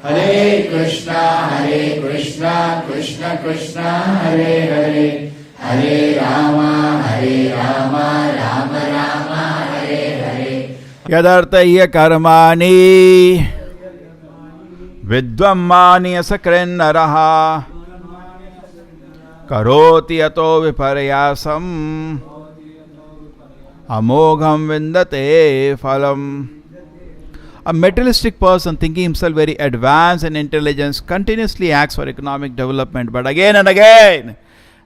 हरे कृष्णा कृष्ण कृष्ण हरे हरे, हरे राम राम राम हरे हरे। यदर्थह्य कर्माणि विद्वम्मानि असकृन्नरः करोति यतो विपर्यासम् अमोघं विन्दते फलम्। A materialistic person thinking himself very advanced in intelligence continuously acts for economic development, but again and again,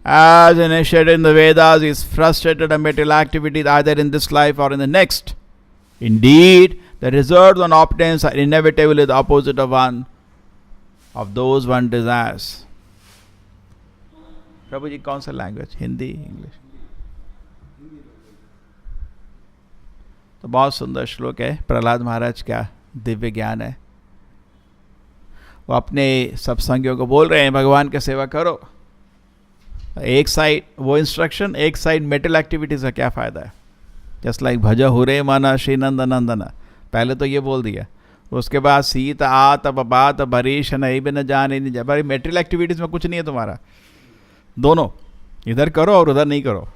as initiated in the Vedas, is frustrated in material activities either in this life or in the next. Indeed, the results one obtains are inevitably the opposite of those one desires. प्रभु जी कौन सा language? Hindi, English? तो बहुत सुंदर श्लोक है। प्रहलाद महाराज का दिव्य ज्ञान है। वो अपने सत्संगियों को बोल रहे हैं भगवान की सेवा करो। एक साइड वो इंस्ट्रक्शन, एक साइड मेटल एक्टिविटीज का क्या फायदा है? जस्ट लाइक भज हुरे मन श्री नंद नंदन, पहले तो ये बोल दिया, उसके बाद सीत आत बात बरीश नहीं भी न जाने नहीं जा। भाई मेटल एक्टिविटीज में कुछ नहीं है तुम्हारा, दोनों इधर करो और उधर नहीं करो।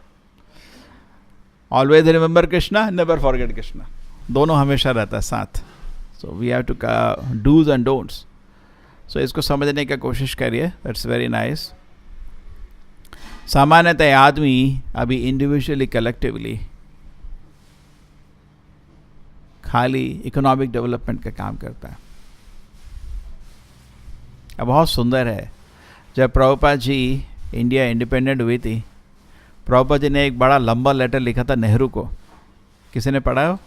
Always remember Krishna, never forget Krishna, दोनों हमेशा रहता है साथ। So we have two dos and don'ts. सो इसको समझने की कोशिश करिए, दैट्स वेरी नाइस। सामान्यतः आदमी अभी इंडिविजुअली कलेक्टिवली खाली इकोनॉमिक डेवलपमेंट का काम करता है। अब बहुत सुंदर है, जब प्रभुपाद जी इंडिया इंडिपेंडेंट हुई थी, प्रभुपाद जी ने एक बड़ा लंबा लेटर लिखा था नेहरू को। किसी ने पढ़ा हो?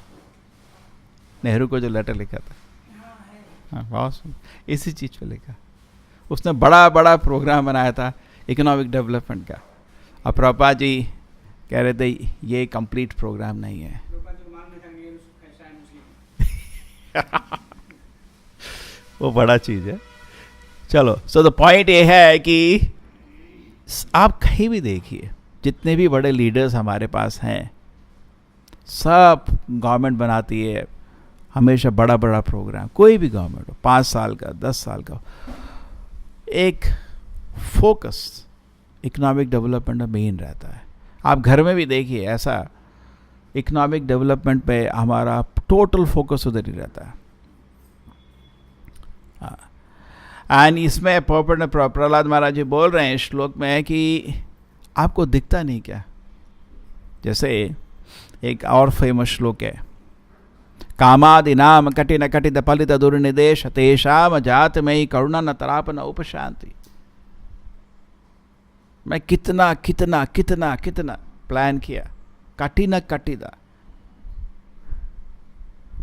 नेहरू को जो लेटर लिखा था, हाँ बहुत इसी चीज़ पे लिखा। उसने बड़ा बड़ा प्रोग्राम बनाया था इकोनॉमिक डेवलपमेंट का। अब प्रभुपाद जी कह रहे थे ये कंप्लीट प्रोग्राम नहीं है। वो बड़ा चीज़ है। चलो, सो द पॉइंट ये है कि आप कहीं भी देखिए, जितने भी बड़े लीडर्स हमारे पास हैं, सब गवर्नमेंट बनाती है हमेशा बड़ा बड़ा प्रोग्राम। कोई भी गवर्नमेंट हो, 5 साल का, 10 साल का, एक फोकस इकोनॉमिक डेवलपमेंट में मेन रहता है। आप घर में भी देखिए ऐसा, इकोनॉमिक डेवलपमेंट पे हमारा टोटल फोकस उधर ही रहता है। एंड इसमें प्रहलाद महाराज जी बोल रहे हैं श्लोक में कि आपको दिखता नहीं क्या? जैसे एक और फेमस श्लोक है, कामादिनाम कठिन कटित फलित दुर्निदेश तेषाम जात में करुणा न तराप न उपशांति। मैं कितना कितना कितना कितना प्लान किया, कठिन कटित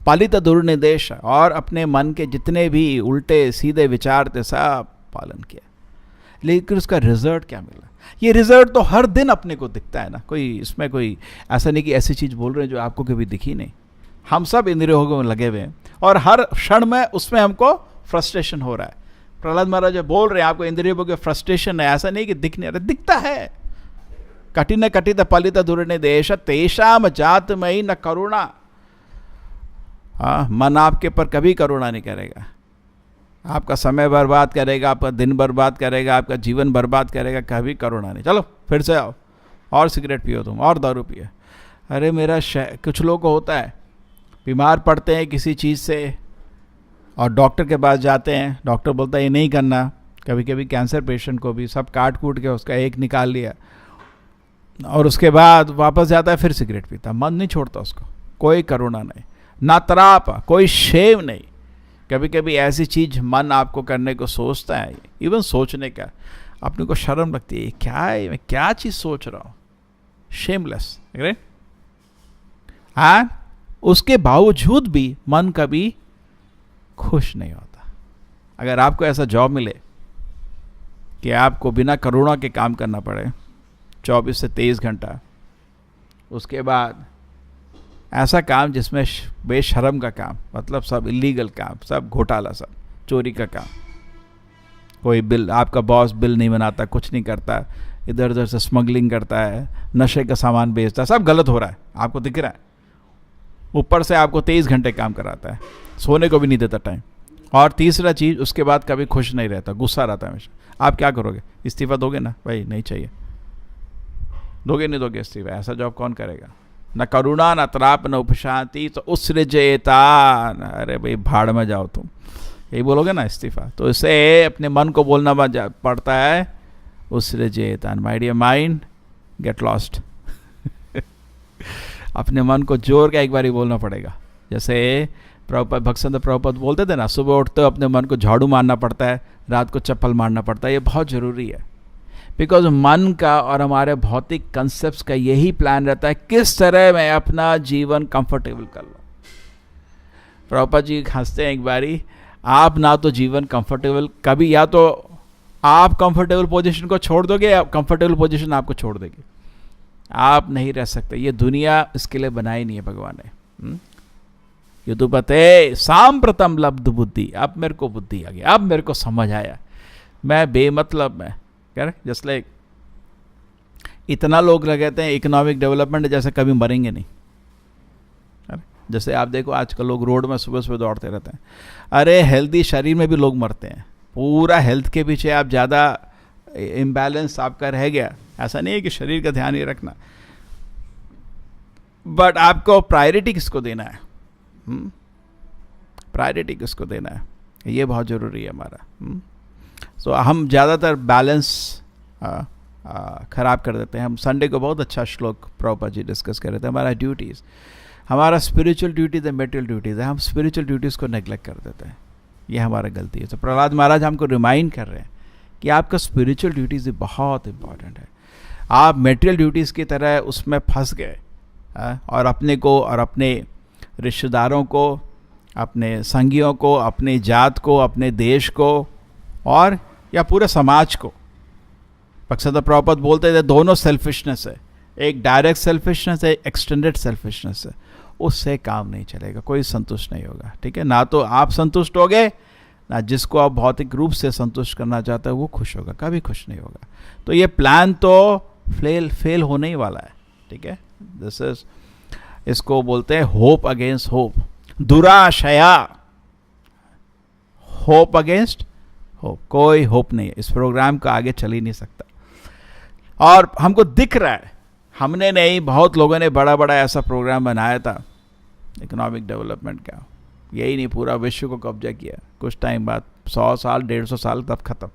फलित दुर्निदेश, और अपने मन के जितने भी उल्टे सीधे विचार थे सब पालन किया, लेकिन उसका रिजल्ट क्या मिला? ये रिजल्ट तो हर दिन अपने को दिखता है ना। कोई इसमें कोई ऐसा नहीं कि ऐसी चीज़ बोल रहे हैं जो आपको कभी दिखी नहीं। हम सब इंद्रियों में लगे हुए हैं और हर क्षण में उसमें हमको फ्रस्ट्रेशन हो रहा है। प्रहलाद महाराज बोल रहे हैं आपको इंद्रियों के फ्रस्ट्रेशन है, ऐसा नहीं कि दिख नहीं रहा, दिखता है। कठिन कटित फलित दुर्निदेश तेषाम जात मयि न करुणा। हाँ, मन आपके पर कभी करुणा नहीं करेगा, आपका समय बर्बाद करेगा, आपका दिन बर्बाद करेगा, आपका जीवन बर्बाद करेगा, कभी करुणा नहीं। चलो फिर से आओ और सिगरेट पियो तुम, और दारू पियो। अरे मेरा कुछ लोगों को होता है, बीमार पड़ते हैं किसी चीज़ से और डॉक्टर के पास जाते हैं, डॉक्टर बोलता है ये नहीं करना। कभी कभी कैंसर पेशेंट को भी सब काट कूट के उसका एक निकाल लिया और उसके बाद वापस जाता है फिर सिगरेट पीता, मन नहीं छोड़ता उसको, कोई करुणा नहीं, ना तराप, कोई शेव नहीं। कभी कभी ऐसी चीज़ मन आपको करने को सोचता है, इवन सोचने का अपने को शर्म लगती है, क्या है मैं क्या चीज़ सोच रहा हूँ, शेमलेस। हाँ, उसके बावजूद भी मन कभी खुश नहीं होता। अगर आपको ऐसा जॉब मिले कि आपको बिना करुणा के काम करना पड़े 24 से 23 घंटा, उसके बाद ऐसा काम जिसमें बेशरम का काम, मतलब सब इलीगल काम, सब घोटाला, सब चोरी का काम, कोई बिल, आपका बॉस बिल नहीं बनाता, कुछ नहीं करता, इधर उधर से स्मगलिंग करता है, नशे का सामान बेचता है, सब गलत हो रहा है, आपको दिख रहा है। ऊपर से आपको 23 घंटे काम कराता है, सोने को भी नहीं देता टाइम, और तीसरा चीज़, उसके बाद कभी खुश नहीं रहता, गुस्सा रहता है हमेशा। आप क्या करोगे? इस्तीफा दोगे ना? भाई नहीं चाहिए, दोगे नहीं दोगे इस्तीफा? ऐसा जॉब कौन करेगा? न करुणा न त्राप न उपशांति तो उसृजेतान, अरे भाई भाड़ में जाओ तुम, यही बोलोगे ना इस्तीफा। तो इसे अपने मन को बोलना पड़ता है, उसृजेतान, my dear mind get lost. अपने मन को जोर के एक बार ही बोलना पड़ेगा। जैसे प्रभुपाद, भक्तसिद्ध प्रभुपाद बोलते थे ना, सुबह उठते हो अपने मन को झाड़ू मारना पड़ता है, रात को चप्पल मारना पड़ता है। ये बहुत ज़रूरी है, बिकॉज मन का और हमारे भौतिक कंसेप्ट का यही प्लान रहता है, किस तरह मैं अपना जीवन कंफर्टेबल कर लूँ। प्रभुपाद जी हंसते हैं एक बारी, आप ना तो जीवन कंफर्टेबल कभी, या तो आप कंफर्टेबल पोजीशन को छोड़ दोगे या कंफर्टेबल पोजीशन आपको छोड़ देगी। आप नहीं रह सकते, ये दुनिया इसके लिए बनाई नहीं है भगवान ने। युद्धपते सांप्रतम लब्ध बुद्धि, अब मेरे को बुद्धि आ गई, अब मेरे को समझ आया, मैं बेमतलब में करेक्ट। जस्ट लाइक इतना लोग लगाते हैं इकोनॉमिक डेवलपमेंट, जैसे कभी मरेंगे नहीं। जैसे आप देखो आजकल लोग रोड में सुबह सुबह दौड़ते रहते हैं, अरे हेल्दी शरीर में भी लोग मरते हैं। पूरा हेल्थ के पीछे आप ज़्यादा इम्बैलेंस आपका रह गया, ऐसा नहीं है कि शरीर का ध्यान ही रखना, बट आपको प्रायोरिटी किसको देना है? प्रायोरिटी किसको देना है, ये बहुत ज़रूरी है हमारा। सो हम ज़्यादातर बैलेंस ख़राब कर देते हैं। हम संडे को बहुत अच्छा श्लोक प्रभुपाद जी डिस्कस कर रहे थे, हमारा ड्यूटीज़, हमारा स्पिरिचुअल ड्यूटीज़ है, मेटेरियल ड्यूटीज़ है, हम स्पिरिचुअल ड्यूटीज़ को नेग्लेक्ट कर देते हैं, ये हमारा गलती है। तो प्रहलाद महाराज हमको रिमाइंड कर रहे हैं कि आपका स्पिरिचुअल ड्यूटीज़ बहुत इंपॉर्टेंट है। आप मेटेरियल ड्यूटीज़ की तरह उसमें फंस गए और अपने को और अपने रिश्तेदारों को, अपने संगियों को, अपने जात को, अपने देश को और या पूरे समाज को। भक्तसिद्ध प्रभुपाद बोलते थे दोनों सेल्फिशनेस है, एक डायरेक्ट सेल्फिशनेस है, एक्सटेंडेड सेल्फिशनेस है, उससे काम नहीं चलेगा, कोई संतुष्ट नहीं होगा। ठीक है, ना तो आप संतुष्ट होगे, ना जिसको आप भौतिक रूप से संतुष्ट करना चाहते हो वो खुश होगा, कभी खुश नहीं होगा। तो ये प्लान तो फेल होने ही वाला है। ठीक है, दिस इज, इसको बोलते हैं होप अगेंस्ट होप, दुराशया, होप अगेंस्ट होप, कोई होप नहीं है, इस प्रोग्राम का आगे चल ही नहीं सकता। और हमको दिख रहा है, हमने नहीं, बहुत लोगों ने बड़ा बड़ा ऐसा प्रोग्राम बनाया था इकोनॉमिक डेवलपमेंट का, यही नहीं पूरा विश्व को कब्जा किया, कुछ टाइम बाद 100 साल 150 साल तब खत्म,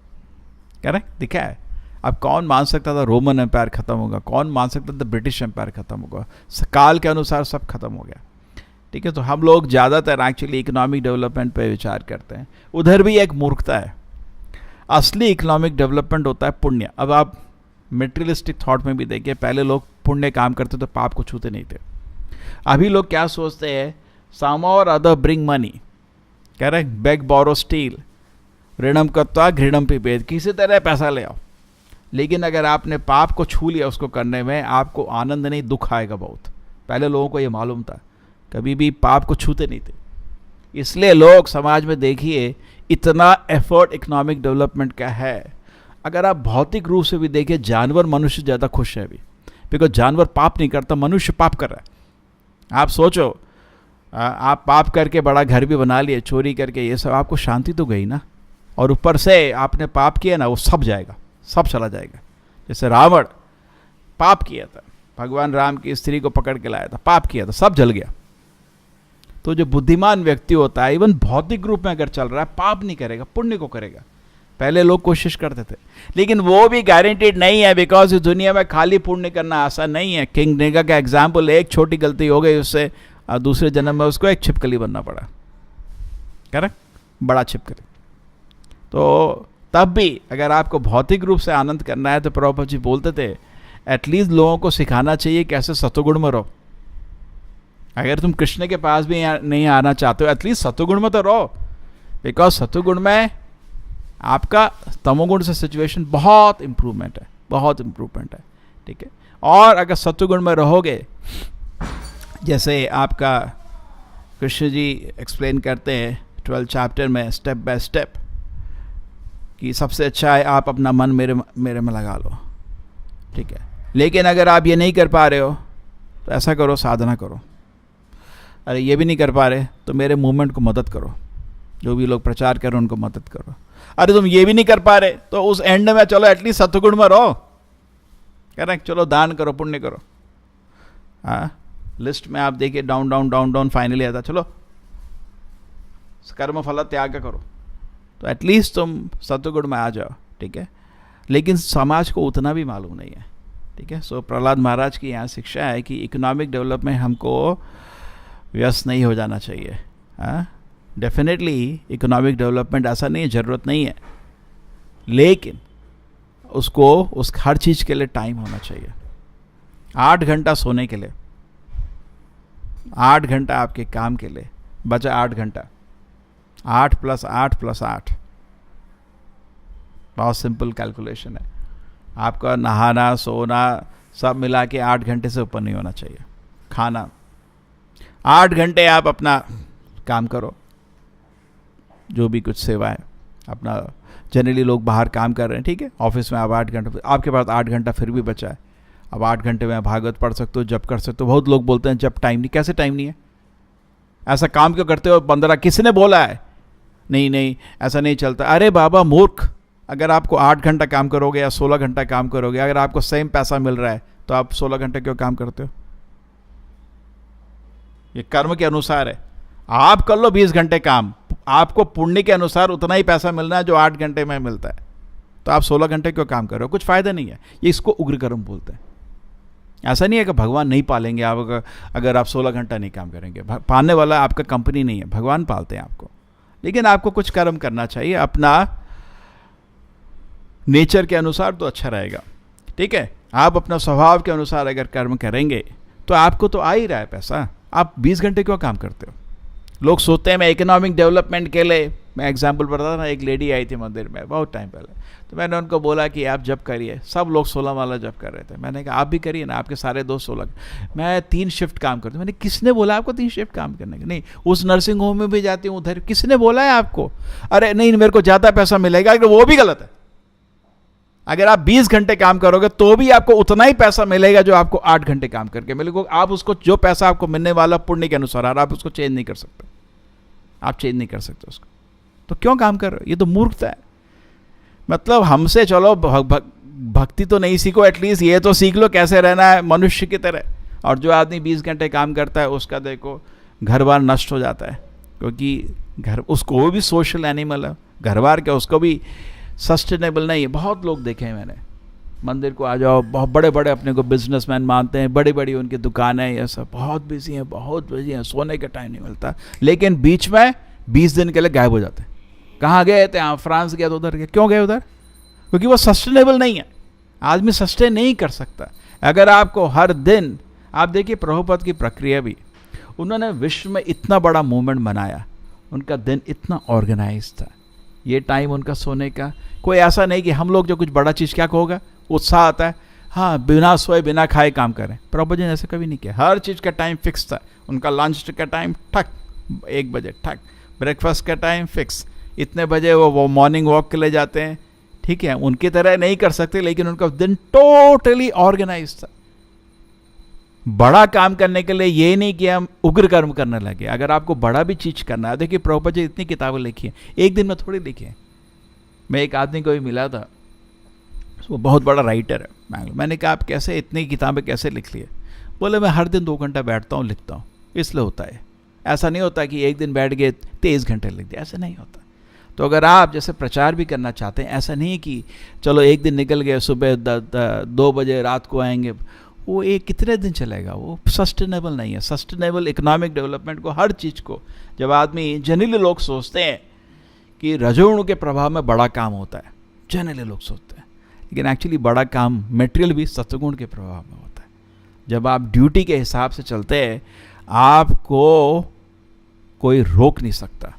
करेक्ट, दिखा है। अब कौन मान सकता था रोमन एम्पायर खत्म होगा, कौन मान सकता था ब्रिटिश एम्पायर खत्म होगा, काल के अनुसार सब खत्म हो गया। ठीक है, तो हम लोग ज़्यादातर एक्चुअली इकोनॉमिक डेवलपमेंट पे विचार करते हैं, उधर भी एक मूर्खता है। असली इकोनॉमिक डेवलपमेंट होता है पुण्य। अब आप मेटेरियलिस्टिक थॉट में भी देखिए, पहले लोग पुण्य काम करते तो पाप को छूते नहीं थे। अभी लोग क्या सोचते हैं, सम और other bring money, correct, beg borrow steal, ऋणम कर्ता घृणम पिबेद, किसी तरह पैसा ले आओ। लेकिन अगर आपने पाप को छू लिया उसको करने में, आपको आनंद नहीं, दुख आएगा बहुत। पहले लोगों को ये मालूम था, कभी भी पाप को छूते नहीं थे। इसलिए लोग समाज में देखिए इतना एफर्ट इकोनॉमिक डेवलपमेंट का है। अगर आप भौतिक रूप से भी देखिए, जानवर मनुष्य ज़्यादा खुश है अभी, बिकॉज जानवर पाप नहीं करता, मनुष्य पाप कर रहा है। आप सोचो, आप पाप करके बड़ा घर भी बना लिए, चोरी करके, ये सब, आपको शांति तो गई ना, और ऊपर से आपने पाप किया ना, वो सब जाएगा, सब चला जाएगा। जैसे रावण पाप किया था, भगवान राम की स्त्री को पकड़ के लाया था, पाप किया था, सब जल गया। तो जो बुद्धिमान व्यक्ति होता है, इवन भौतिक रूप में अगर चल रहा है, पाप नहीं करेगा, पुण्य को करेगा। पहले लोग कोशिश करते थे, लेकिन वो भी गारंटीड नहीं है, बिकॉज इस दुनिया में खाली पुण्य करना आसान नहीं है। किंग नेगा का एग्जाम्पल, एक छोटी गलती हो गई उससे, दूसरे जन्म में उसको एक छिपकली बनना पड़ा, करेक्ट, बड़ा छिपकली। तो तब भी अगर आपको भौतिक रूप से आनंद करना है, तो प्रभुपाद जी बोलते थे एटलीस्ट लोगों को सिखाना चाहिए कैसे सतोगुण में रहो। अगर तुम कृष्ण के पास भी नहीं आना चाहते हो, एटलीस्ट सतोगुण में तो रहो, बिकॉज सतोगुण में आपका तमोगुण से सिचुएशन बहुत इम्प्रूवमेंट है, बहुत इम्प्रूवमेंट है। ठीक है, और अगर सतोगुण में रहोगे, जैसे आपका कृष्ण जी एक्सप्लेन करते हैं 12 चैप्टर में स्टेप बाय स्टेप, कि सबसे अच्छा है आप अपना मन मेरे में लगा लो। ठीक है, लेकिन अगर आप ये नहीं कर पा रहे हो तो ऐसा करो, साधना करो। अरे ये भी नहीं कर पा रहे तो मेरे मूवमेंट को मदद करो, जो भी लोग प्रचार कर रहे हैं उनको मदद करो। अरे तुम ये भी नहीं कर पा रहे तो उस एंड में चलो एटलीस्ट सत्गुण में रहो, करेक्ट, चलो दान करो, पुण्य करो। हाँ, लिस्ट में आप देखिए down down down down finally आता चलो कर्म फल त्याग करो, तो एटलीस्ट तुम सत्गुण में आ जाओ, ठीक है। लेकिन समाज को उतना भी मालूम नहीं है, ठीक है। सो प्रहलाद महाराज की यहाँ शिक्षा है कि इकोनॉमिक डेवलपमेंट हमको व्यस्त नहीं हो जाना चाहिए। हाँ, डेफिनेटली इकोनॉमिक डेवलपमेंट ऐसा नहीं है, ज़रूरत नहीं है, लेकिन उसको उस हर चीज़ के लिए टाइम होना चाहिए। 8 घंटा सोने के लिए, 8 घंटा आपके काम के लिए, बचा 8 घंटा, 8 + 8 + 8, बहुत सिंपल कैलकुलेशन है। आपका नहाना सोना सब मिला के 8 घंटे से ऊपर नहीं होना चाहिए। खाना 8 घंटे आप अपना काम करो, जो भी कुछ सेवा है अपना। जनरली लोग बाहर काम कर रहे हैं, ठीक है, ऑफिस में आप 8 घंटे, आपके पास 8 घंटा फिर भी बचा है, अब 8 घंटे में भागवत पढ़ सकते हो, जप कर सकते हो। बहुत लोग बोलते हैं जब टाइम नहीं, कैसे टाइम नहीं है? ऐसा काम क्यों करते हो 15? किसने बोला है? नहीं नहीं ऐसा नहीं चलता। अरे बाबा मूर्ख, अगर आपको 8 घंटा काम करोगे या 16 घंटा काम करोगे, अगर आपको सेम पैसा मिल रहा है तो आप 16 घंटे क्यों काम करते हो? ये कर्म के अनुसार है। आप कर लो 20 घंटे काम, आपको पुण्य के अनुसार उतना ही पैसा मिलना है जो 8 घंटे में मिलता है, तो आप 16 घंटे क्यों काम कर रहे हो? कुछ फायदा नहीं है। ये इसको उग्र कर्म बोलते हैं। ऐसा नहीं है कि भगवान नहीं पालेंगे आप अगर आप 16 घंटा नहीं काम करेंगे। पालने वाला आपका कंपनी नहीं है, भगवान पालते हैं आपको। लेकिन आपको कुछ कर्म करना चाहिए अपना नेचर के अनुसार, तो अच्छा रहेगा, ठीक है। आप अपना स्वभाव के अनुसार अगर कर्म करेंगे तो आपको तो आ ही रहा है पैसा। आप 20 घंटे क्यों काम करते हो? लोग सोचते हैं मैं इकोनॉमिक डेवलपमेंट के लिए, मैं एग्जांपल बताता ना, एक लेडी आई थी मंदिर में बहुत टाइम पहले, तो मैंने उनको बोला कि आप जप करिए। सब लोग 16 वाला जप कर रहे थे। मैंने कहा आप भी करिए ना, आपके सारे दोस्त 16। मैं 3 शिफ्ट काम करता हूँ। मैंने, किसने बोला आपको 3 शिफ्ट काम करने का? नहीं, उस नर्सिंग होम में भी जाती हूँ उधर। किसने बोला है आपको? अरे नहीं मेरे को ज़्यादा पैसा मिलेगा, वो भी गलत है। अगर आप 20 घंटे काम करोगे तो भी आपको उतना ही पैसा मिलेगा जो आपको 8 घंटे काम करके मिलेगा। आप उसको, जो पैसा आपको मिलने वाला पुण्य के अनुसार, आप उसको चेंज नहीं कर सकते। आप चेंज नहीं कर सकते उसको, तो क्यों काम कर रहे हो? ये तो मूर्खता है। मतलब हमसे चलो भक्ति तो नहीं सीखो, एटलीस्ट ये तो सीख लो कैसे रहना है मनुष्य की तरह। और जो आदमी 20 घंटे काम करता है उसका देखो घर बार नष्ट हो जाता है, क्योंकि घर, उसको वो भी सोशल एनिमल है, घर बार क्या, उसको भी सस्टेनेबल नहीं है। बहुत लोग देखे हैं मैंने, मंदिर को आ जाओ, बहुत बड़े बड़े अपने को बिजनेसमैन मानते हैं, बड़ी बड़ी उनकी दुकानें, ये सब बहुत बिजी हैं, बहुत बिजी हैं, सोने का टाइम नहीं मिलता। लेकिन बीच में 20 दिन के लिए गायब हो जाते हैं। कहाँ गए थे? फ्रांस गया तो उधर गए। क्यों गए उधर? क्योंकि वो सस्टेनेबल नहीं है। आदमी सस्टेन नहीं कर सकता। अगर आपको हर दिन, आप देखिए प्रभुपद की प्रक्रिया भी, उन्होंने विश्व में इतना बड़ा मूवमेंट बनाया, उनका दिन इतना ऑर्गेनाइज था, ये टाइम उनका सोने का, कोई ऐसा नहीं कि हम लोग जो कुछ बड़ा चीज़ क्या होगा, उत्साह आता है, हाँ बिना सोए बिना खाए काम करें। प्रभुपद जी ने ऐसा कभी नहीं किया। हर चीज़ का टाइम फिक्स था। उनका लंच का टाइम ठक 1 बजे, ठक ब्रेकफास्ट का टाइम फिक्स, इतने बजे वो मॉर्निंग वॉक के लिए जाते हैं, ठीक है। उनकी तरह नहीं कर सकते, लेकिन उनका दिन टोटली ऑर्गेनाइज था। बड़ा काम करने के लिए ये नहीं कि हम उग्र कर्म करने लगे। अगर आपको बड़ा भी चीज़ करना है, देखिए प्रभुपद जी इतनी किताबें लिखी हैं, एक दिन में थोड़ी लिखी है। मैं एक आदमी को भी मिला था, वो बहुत बड़ा राइटर है बैंगलोर। मैंने कहा आप कैसे इतनी किताबें कैसे लिख लिए? बोले मैं हर दिन 2 घंटा बैठता हूँ, लिखता हूँ, इसलिए होता है। ऐसा नहीं होता कि एक दिन बैठ गए 23 घंटे लिख दिया, ऐसा नहीं होता। तो अगर आप जैसे प्रचार भी करना चाहते हैं, ऐसा नहीं कि चलो एक दिन निकल गए, सुबह 2 बजे रात को आएंगे, वो एक कितने दिन चलेगा? वो सस्टेनेबल नहीं है। सस्टेनेबल इकोनॉमिक डेवलपमेंट को, हर चीज़ को, जब आदमी, जनरली लोग सोचते हैं कि रजोगुण के प्रभाव में बड़ा काम होता है, जनरली लोग सोचते हैं, लेकिन एक्चुअली बड़ा काम मटेरियल भी सत्वगुण के प्रभाव में होता है। जब आप ड्यूटी के हिसाब से चलते हैं, आपको कोई रोक नहीं सकता।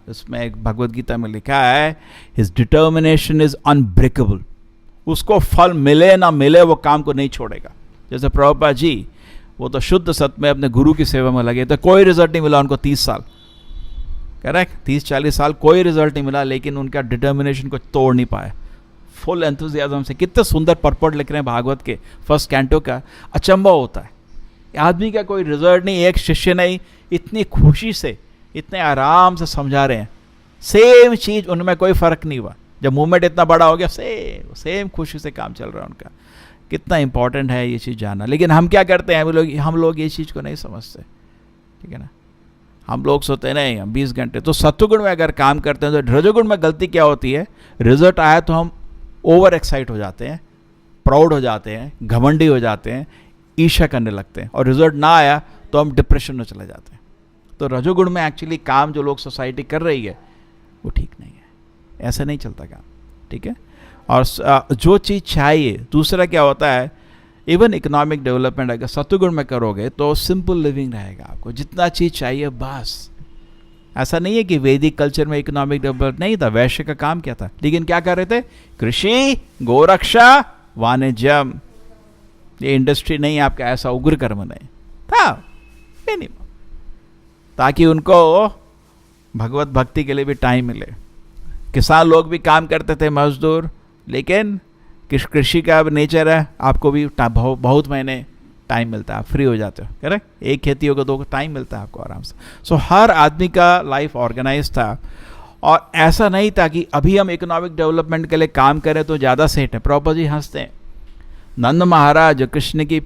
इसमें एक भगवद गीता में लिखा है, हिज डिटर्मिनेशन इज अनब्रेकेबल। उसको फल मिले ना मिले वो काम को नहीं छोड़ेगा। जैसे प्रभुपाद जी, वो तो शुद्ध सत्य में अपने गुरु की सेवा में लगे थे, कोई रिजल्ट नहीं मिला उनको 30 साल, करेक्ट, 30-40 साल कोई रिजल्ट नहीं मिला, लेकिन उनका डिटर्मिनेशन को तोड़ नहीं पाए। फुल एंथुजियाज्म से कितने सुंदर परपट लिख रहे हैं भागवत के फर्स्ट कैंटो का। अचंबा होता है, आदमी का कोई रिजल्ट नहीं, एक शिष्य नहीं इतनी खुशी से इतने आराम से समझा रहे हैं, सेम चीज उनमें कोई फर्क नहीं हुआ। जब मूवमेंट इतना बड़ा हो गया, सेम खुशी से काम चल रहा है उनका। कितना इंपॉर्टेंट है ये चीज़ जानना। लेकिन हम क्या करते हैं, हम लोग ये चीज़ को नहीं समझते, ठीक है ना। हम लोग सोते हैं नहीं हम 20 घंटे, तो सत्वगुण में अगर काम करते हैं तो रजोगुण में गलती क्या होती है, रिजल्ट आया तो हम ओवर एक्साइट हो जाते हैं, प्राउड हो जाते हैं, घमंडी हो जाते हैं, ईर्ष्या करने लगते हैं, और रिजल्ट ना आया तो हम डिप्रेशन में चले जाते हैं। तो रजोगुण में एक्चुअली काम जो लोग सोसाइटी कर रही है वो ठीक नहीं है, ऐसा नहीं चलता काम, ठीक है। और जो चीज़ चाहिए, दूसरा क्या होता है, इवन इकोनॉमिक डेवलपमेंट अगर सत्वगुण में करोगे तो सिंपल लिविंग रहेगा, आपको जितना चीज़ चाहिए बस। ऐसा नहीं है कि वैदिक कल्चर में इकोनॉमिक डेवलपमेंट नहीं था, वैश्य का काम क्या था, लेकिन क्या कर रहे थे, कृषि, गोरक्षा, वाणिज्यम। ये इंडस्ट्री नहीं आपका ऐसा उग्र कर्म नहीं था, मिनिमम, ताकि उनको भगवत भक्ति के लिए भी टाइम मिले। किसान लोग भी काम करते थे, मजदूर, लेकिन कृषि का नेचर है, आपको भी बहुत महीने टाइम मिलता है, आप फ्री हो जाते हो, करेक्ट। एक खेती होगा, 2 टाइम मिलता है आपको आराम से। सो हर आदमी का लाइफ ऑर्गेनाइज था, और ऐसा नहीं था कि अभी हम इकोनॉमिक डेवलपमेंट के लिए काम करें तो ज़्यादा सेट है। प्रभुपाद जी हंसते हैं, नंद महाराज कृष्ण की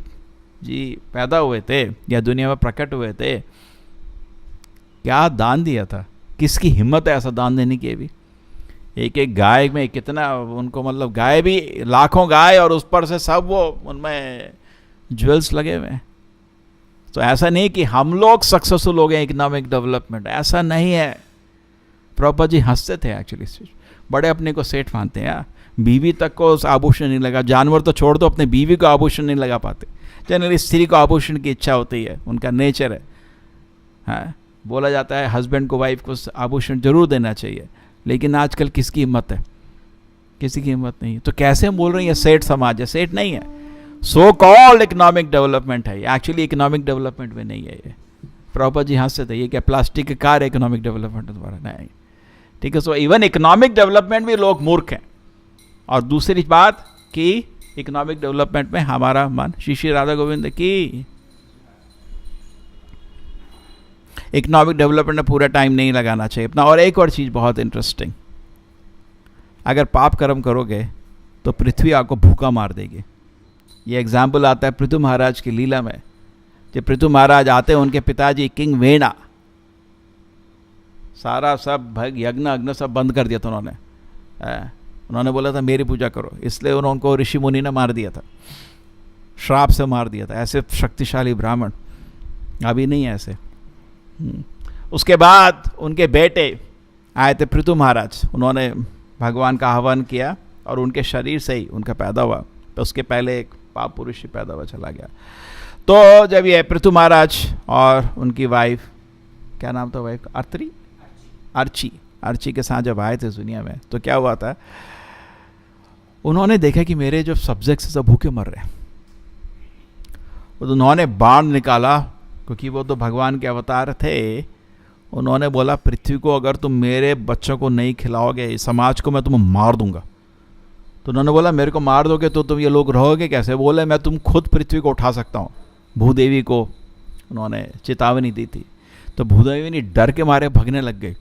जी पैदा हुए थे या दुनिया में प्रकट हुए थे, क्या दान दिया था, किसकी हिम्मत है ऐसा दान देने की। भी एक एक गाय में कितना उनको, मतलब गाय भी लाखों गाय, और उस पर से सब वो उनमें ज्वेल्स लगे हुए हैं। तो ऐसा नहीं कि हम लोग सक्सेसफुल हो गए इकोनॉमिक डेवलपमेंट, ऐसा नहीं है। प्रभुपाद जी हंसते थे एक्चुअली, बड़े अपने को सेठ मानते हैं। बीवी तक को आभूषण नहीं लगा, जानवर तो छोड़ दो, अपने बीवी को आभूषण नहीं लगा पाते। जनरली स्त्री को आभूषण की इच्छा होती है, उनका नेचर है। हाँ, बोला जाता है हस्बैंड को वाइफ को आभूषण जरूर देना चाहिए, लेकिन आजकल किसकी हिम्मत है, किसी की हिम्मत नहीं है। तो कैसे हम बोल रहे हैं ये सेठ समाज है, सेठ नहीं है, सो कॉल्ड इकोनॉमिक डेवलपमेंट है, एक्चुअली इकोनॉमिक डेवलपमेंट में नहीं है ये। प्रभुपाद जी हंसते थे, ये क्या प्लास्टिक के कार है इकोनॉमिक डेवलपमेंट द्वारा, नहीं, ठीक है। सो इवन इकोनॉमिक डेवलपमेंट भी लोग मूर्ख हैं। और दूसरी बात कि इकोनॉमिक डेवलपमेंट में हमारा मन, श्री राधा गोविंद की, इकोनॉमिक डेवलपमेंट में पूरा टाइम नहीं लगाना चाहिए अपना। और एक और चीज़ बहुत इंटरेस्टिंग, अगर पाप कर्म करोगे तो पृथ्वी आपको भूखा मार देगी। ये एग्जाम्पल आता है पृथु महाराज की लीला में। जब पृथु महाराज आते हैं, उनके पिताजी किंग वेणा सारा सब यज्ञ अग्न सब बंद कर दिया था उन्होंने बोला था मेरी पूजा करो, इसलिए उनको ऋषि मुनि ने मार दिया था, श्राप से मार दिया था। ऐसे शक्तिशाली ब्राह्मण अभी नहीं है ऐसे। उसके बाद उनके बेटे आए थे पृथु महाराज, उन्होंने भगवान का आह्वान किया और उनके शरीर से ही उनका पैदा हुआ। तो उसके पहले एक पाप पुरुष ही पैदा हुआ चला गया। तो जब ये पृथु महाराज और उनकी वाइफ, क्या नाम था वाइफ, अर्ची के साथ जब आए थे दुनिया में, तो क्या हुआ था, उन्होंने देखा कि मेरे जो सब्जेक्ट्स सब भूखे मर रहे हैं। तो उन्होंने बाण निकाला, क्योंकि वो तो भगवान के अवतार थे। उन्होंने बोला पृथ्वी को अगर तुम मेरे बच्चों को नहीं खिलाओगे, समाज को मैं तुम्हें मार दूंगा। तो उन्होंने बोला मेरे को मार दोगे तो तुम ये लोग रहोगे कैसे। बोले मैं तुम खुद पृथ्वी को उठा सकता हूँ। भूदेवी को उन्होंने चेतावनी दी थी, तो भूदेवी ने डर के मारे भगने लग गई।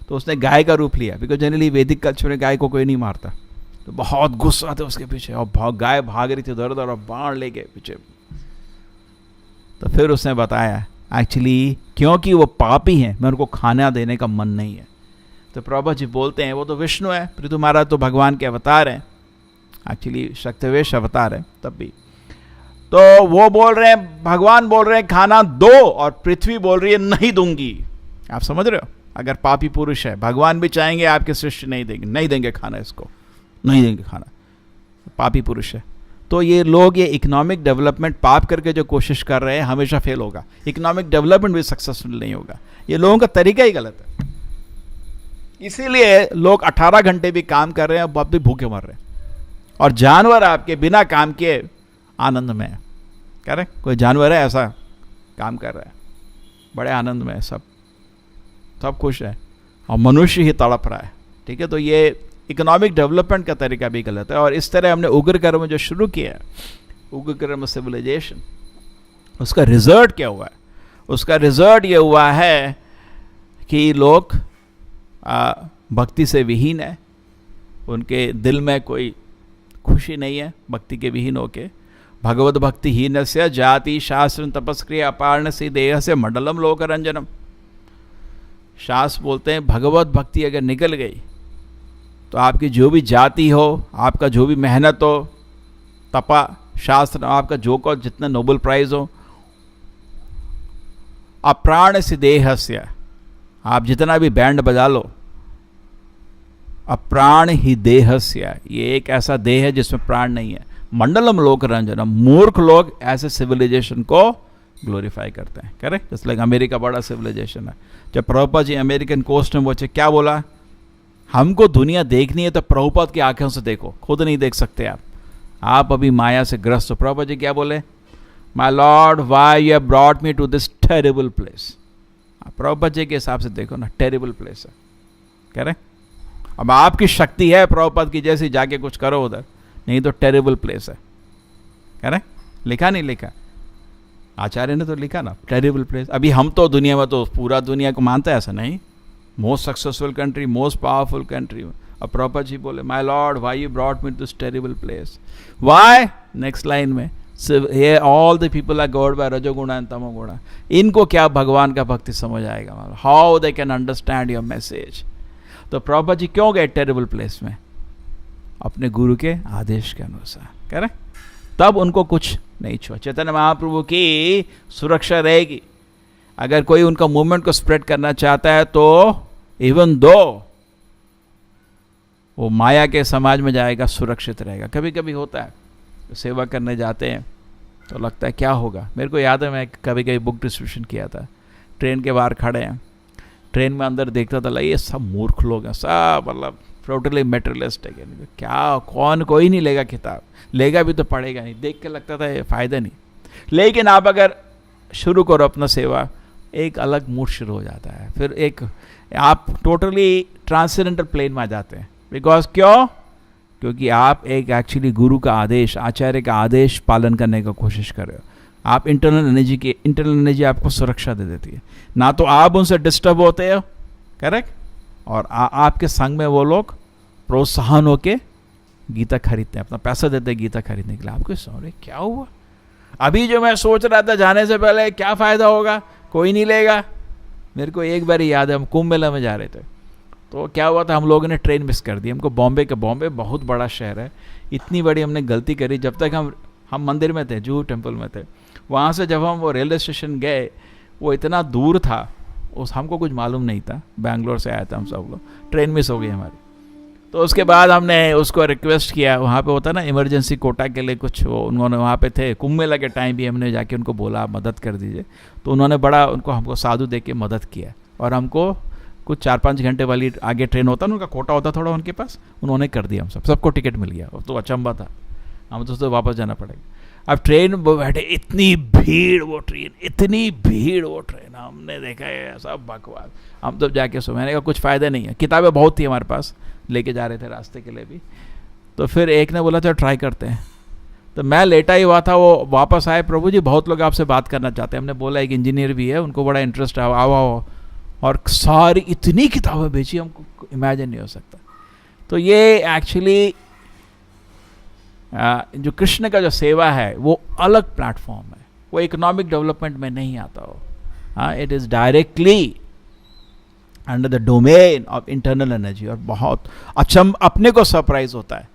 तो उसने गाय का रूप लिया, बिकॉज जनरली वैदिक कल्चर में गाय को कोई नहीं मारता। तो बहुत गुस्सा था उसके पीछे, और गाय भाग रही थी दर दर, और बाण ले गए पीछे। तो फिर उसने बताया एक्चुअली क्योंकि वो पापी हैं, मैं उनको खाना देने का मन नहीं है। तो प्रभुपाद जी बोलते हैं वो तो विष्णु है, पृथु महाराज तो भगवान के अवतार हैं, एक्चुअली शक्तिवेश अवतार है तब भी। तो वो बोल रहे हैं, भगवान बोल रहे हैं खाना दो, और पृथ्वी बोल रही है नहीं दूंगी। आप समझ रहे हो, अगर पापी पुरुष है, भगवान भी चाहेंगे आपके सृष्टि नहीं देंगे खाना, इसको नहीं देंगे खाना, पापी पुरुष है। तो ये लोग ये इकोनॉमिक डेवलपमेंट पाप करके जो कोशिश कर रहे हैं हमेशा फेल होगा। इकोनॉमिक डेवलपमेंट भी सक्सेसफुल नहीं होगा। ये लोगों का तरीका ही गलत है। इसीलिए लोग 18 घंटे भी काम कर रहे हैं, अब भी भूखे मर रहे हैं। और जानवर आपके बिना काम किए आनंद में है, करेक्ट। कोई जानवर है ऐसा काम कर रहा है, बड़े आनंद में है, सब खुश है, और मनुष्य ही तड़प रहा है, ठीक है। तो ये इकोनॉमिक डेवलपमेंट का तरीका भी गलत है। और इस तरह हमने उग्र कर्म जो शुरू किया है, उग्र कर्म सिविलाइजेशन, उसका रिजल्ट क्या हुआ है? उसका रिजल्ट ये हुआ है कि लोग भक्ति से विहीन है, उनके दिल में कोई खुशी नहीं है भक्ति के विहीन होके। भगवत भक्ति हीनस्य जाति शास्त्र तपस्क्रिया अपारण से देह से मंडलम लोकरंजनम। शास्त्र बोलते हैं भगवत भक्ति अगर निकल गई तो आपकी जो भी जाति हो, आपका जो भी मेहनत हो, तपा शास्त्र आपका जो को जितना नोबेल प्राइज हो, अप्राण से देहस्य, आप जितना भी बैंड बजा लो, अप्राण ही देहस्य, ये एक ऐसा देह है जिसमें प्राण नहीं है। मंडलम लोक रंजनम, मूर्ख लोग ऐसे सिविलाइजेशन को ग्लोरीफाई करते हैं। करेक्ट, जैसे लाइक अमेरिका बड़ा सिविलाइजेशन है। जब प्रभुपाद जी अमेरिकन कोस्ट में पहुंचे, क्या बोला, हमको दुनिया देखनी है तो प्रभुपाद की आंखों से देखो, खुद नहीं देख सकते आप अभी माया से ग्रस्त हो। प्रभुपाद जी क्या बोले, my lord why you have brought me to this terrible place. Prabhupada ji के हिसाब से देखो ना, टेरिबल प्लेस है। कह रहे अब आपकी शक्ति है प्रभुपाद की जैसी, जाके कुछ करो उधर, नहीं तो टेरिबल प्लेस है। कह रहे लिखा नहीं लिखा, आचार्य ने तो लिखा ना, टेरिबल प्लेस। अभी हम तो दुनिया में तो पूरा दुनिया को मानता है, ऐसा नहीं, most successful country, most powerful country. अब प्रभुपाद जी बोले, my lord why you brought me to this terrible place, why, next line में, ये all the people are god by रजोगुण एंड तमोगुण। इनको क्या भगवान का भक्ति समझ आएगा, how they can understand your message. तो प्रभुपाद जी क्यों गए टेरिबल प्लेस में, अपने गुरु के आदेश के अनुसार। कह रहे तब उनको कुछ नहीं छुआ। चैतन्य महाप्रभु की सुरक्षा रहेगी। अगर कोई उनका मूवमेंट को स्प्रेड करना चाहता है तो इवन दो वो माया के समाज में जाएगा, सुरक्षित रहेगा। कभी कभी होता है सेवा करने जाते हैं तो लगता है क्या होगा। मेरे को याद है मैं कभी कभी बुक डिस्ट्रीब्यूशन किया था, ट्रेन के बाहर खड़े हैं, ट्रेन में अंदर देखता था ये सब मूर्ख लोग हैं, सब मतलब टोटली मेटेरियलिस्टिक है, क्या कौन कोई नहीं लेगा किताब, लेगा भी तो पढ़ेगा नहीं। देख के लगता था ये फ़ायदा नहीं। लेकिन आप अगर शुरू करो अपना सेवा, एक अलग मूड शुरू हो जाता है, फिर एक आप टोटली ट्रांसेंडेंटल प्लेन में आ जाते हैं। बिकॉज क्यों, क्योंकि आप एक एक्चुअली गुरु का आदेश, आचार्य का आदेश पालन करने का कोशिश कर रहे हो। आप इंटरनल एनर्जी आपको सुरक्षा दे देती है, ना तो आप उनसे डिस्टर्ब होते हो। करेक्ट, और आपके संग में वो लोग प्रोत्साहन होके गीता खरीदते हैं, अपना पैसा देते हैं गीता खरीदने के लिए। आपको सॉरी क्या हुआ, अभी जो मैं सोच रहा था जाने से पहले क्या फ़ायदा होगा, कोई नहीं लेगा। मेरे को एक बार याद है, हम कुंभ मेला में जा रहे थे, तो क्या हुआ था, हम लोगों ने ट्रेन मिस कर दी। हमको बॉम्बे बहुत बड़ा शहर है, इतनी बड़ी हमने गलती करी। जब तक हम मंदिर में थे, जूहू टेम्पल में थे, वहाँ से जब हम वो रेलवे स्टेशन गए, वो इतना दूर था, उस हमको कुछ मालूम नहीं था। बैंगलोर से आया था हम सब लोग, ट्रेन मिस हो गई हमारी। तो उसके बाद हमने उसको रिक्वेस्ट किया, वहाँ पे होता ना इमरजेंसी कोटा के लिए कुछ, वो उन्होंने वहाँ पे थे, कुंभ मेला के टाइम भी हमने जाके उनको बोला मदद कर दीजिए। तो उन्होंने बड़ा हमको साधु दे के मदद किया, और हमको कुछ 4-5 घंटे वाली आगे ट्रेन होता ना, उनका कोटा होता थोड़ा उनके पास, उन्होंने कर दिया। हम सबको टिकट मिल गया। तो अचंबा था, हम तो वापस जाना पड़ेगा। अब ट्रेन बैठे, इतनी भीड़ वो ट्रेन, हमने देखा है सब बकवास। हम तो जाके मैंने कहा कुछ फ़ायदा नहीं है, किताबें बहुत थी हमारे पास, लेके जा रहे थे रास्ते के लिए भी। तो फिर एक ने बोला चलो ट्राई करते हैं। तो मैं लेटा ही हुआ था, वो वापस आए, प्रभु जी बहुत लोग आपसे बात करना चाहते हैं। हमने बोला एक इंजीनियर भी है, उनको बड़ा इंटरेस्ट है, आओ। और सारी इतनी किताबें बेची, हमको इमेजिन नहीं हो सकता। तो ये एक्चुअली जो कृष्ण का जो सेवा है वो अलग प्लेटफॉर्म है, वो इकोनॉमिक डेवलपमेंट में नहीं आता हो। It is directly under the domain of internal energy. और बहुत अच्छा अपने को सरप्राइज होता है